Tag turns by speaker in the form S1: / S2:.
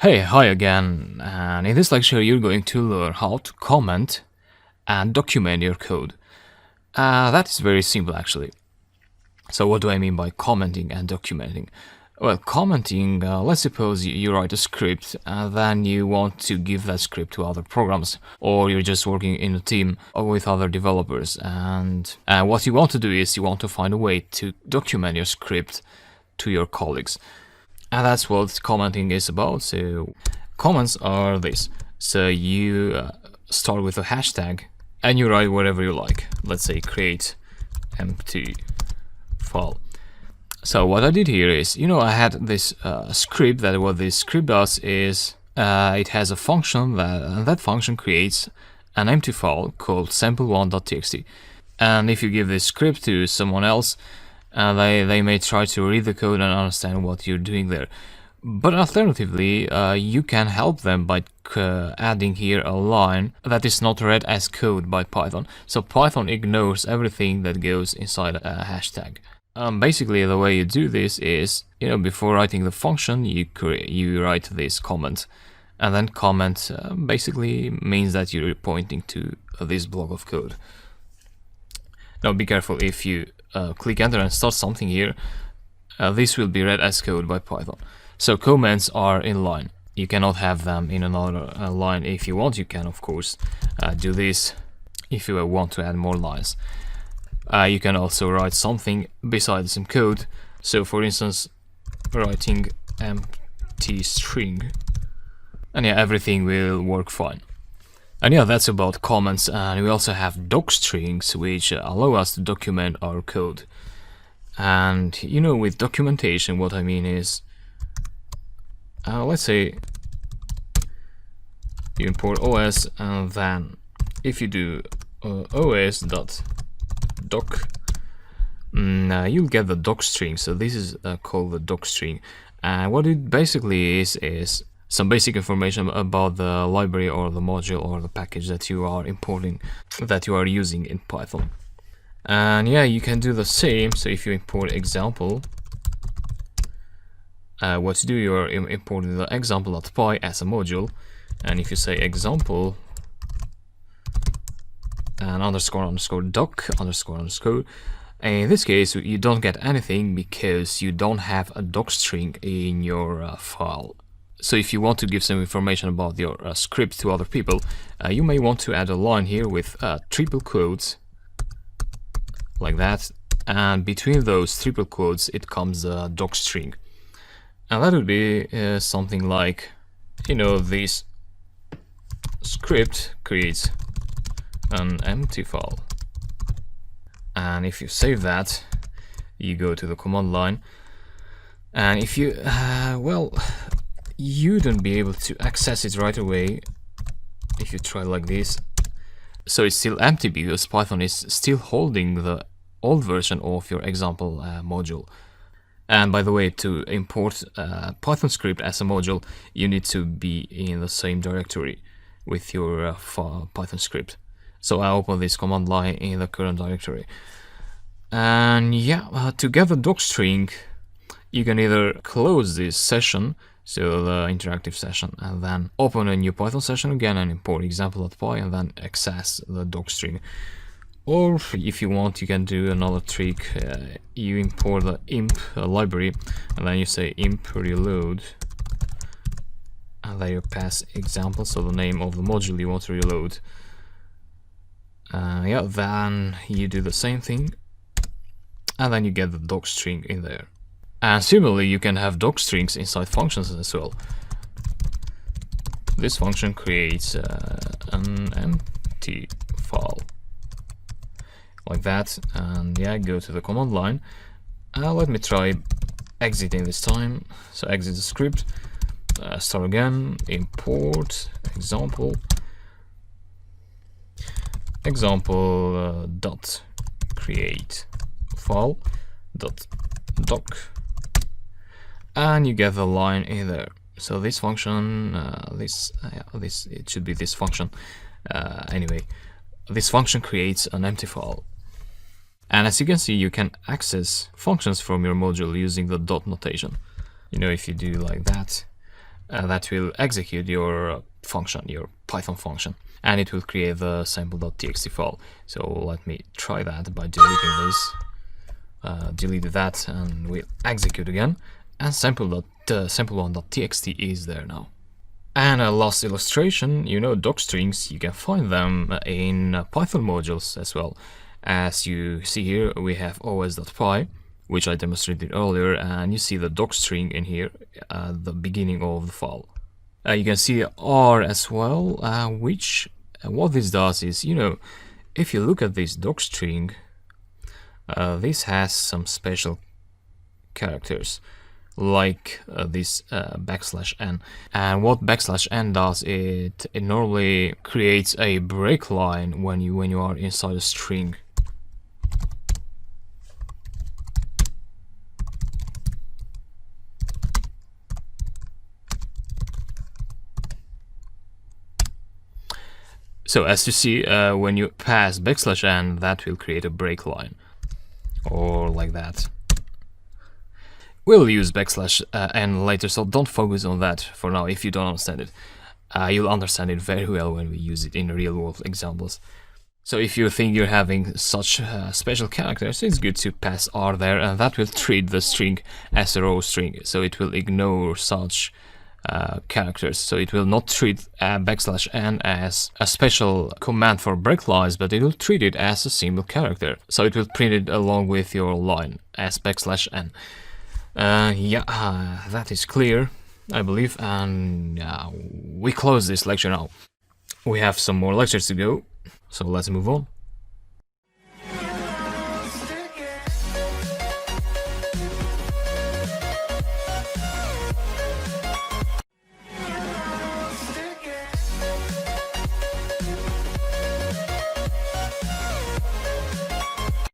S1: Hey, hi again, and in this lecture you're going to learn how to comment and document your code. That is very simple actually. So what do I mean by commenting and documenting? Well, commenting, let's suppose you write a script and then you want to give that script to other programs, or you're just working in a team or with other developers, and what you want to do is you want to find a way to document your script to your colleagues. And that's what commenting is about. So comments are this. So you start with a hashtag and you write whatever you like. Let's say create empty file. So what I did here is, I had this script that what this script does is it has a function that function creates an empty file called sample1.txt. And if you give this script to someone else, they may try to read the code and understand what you're doing there. But alternatively, you can help them by adding here a line that is not read as code by Python. So Python ignores everything that goes inside a hashtag. Basically, the way you do this is, before writing the function, you write this comment. And then comment basically means that you're pointing to this block of code. Now be careful, if you click enter and start something here, this will be read as code by Python. So comments are in line. You cannot have them in another line. If you want, you can of course do this if you want to add more lines. You can also write something besides some code. So for instance, writing empty string, and everything will work fine. And that's about comments. And we also have docstrings, which allow us to document our code. And with documentation, what I mean is, let's say you import OS, and then if you do os.doc, you'll get the docstring. So this is called the docstring. And what it basically is some basic information about the library or the module or the package that you are importing, that you are using in Python. And you can do the same. So if you import example, what you do, you're importing the example.py as a module. And if you say example and __doc __, in this case you don't get anything because you don't have a docstring in your file. So if you want to give some information about your script to other people, you may want to add a line here with triple quotes, like that, and between those triple quotes it comes a docstring. And that would be something like, this script creates an empty file. And if you save that, you go to the command line, and if you you don't be able to access it right away if you try like this. So it's still empty because Python is still holding the old version of your example module. And by the way, to import a Python script as a module, you need to be in the same directory with your Python script. So I open this command line in the current directory. And to get the docstring, you can either close this session, so the interactive session, and then open a new Python session again and import example.py and then access the docstring. Or if you want, you can do another trick. You import the imp library, and then you say imp reload, and then you pass example, so the name of the module you want to reload. Then you do the same thing, and then you get the docstring in there. And similarly, you can have docstrings inside functions as well. This function creates an empty file, like that, and go to the command line. Let me try exiting this time. So exit the script, start again, import example dot create file dot doc, and you get the line in there. So this function, it should be this function. Anyway, this function creates an empty file. And as you can see, you can access functions from your module using the dot notation. If you do like that, that will execute your function, your Python function, and it will create the sample.txt file. So let me try that by deleting this. Delete that and we'll execute again, and sample1.txt is there now. And a last illustration, you know, docstrings, you can find them in Python modules as well. As you see here, we have os.py, which I demonstrated earlier, and you see the docstring in here at the beginning of the file. You can see R as well, which what this does is, you know, if you look at this docstring, this has some special characters, like this \n, and what \n does, it normally creates a break line when you are inside a string. So as you see, when you pass \n, that will create a break line, or like that. We'll use \n later, so don't focus on that for now if you don't understand it. You'll understand it very well when we use it in real-world examples. So if you think you're having such special characters, it's good to pass R there, and that will treat the string as a raw string, so it will ignore such characters. So it will not treat \n as a special command for break lines, but it will treat it as a single character. So it will print it along with your line as \n. That is clear, I believe, and we close this lecture now. We have some more lectures to go, so let's move on.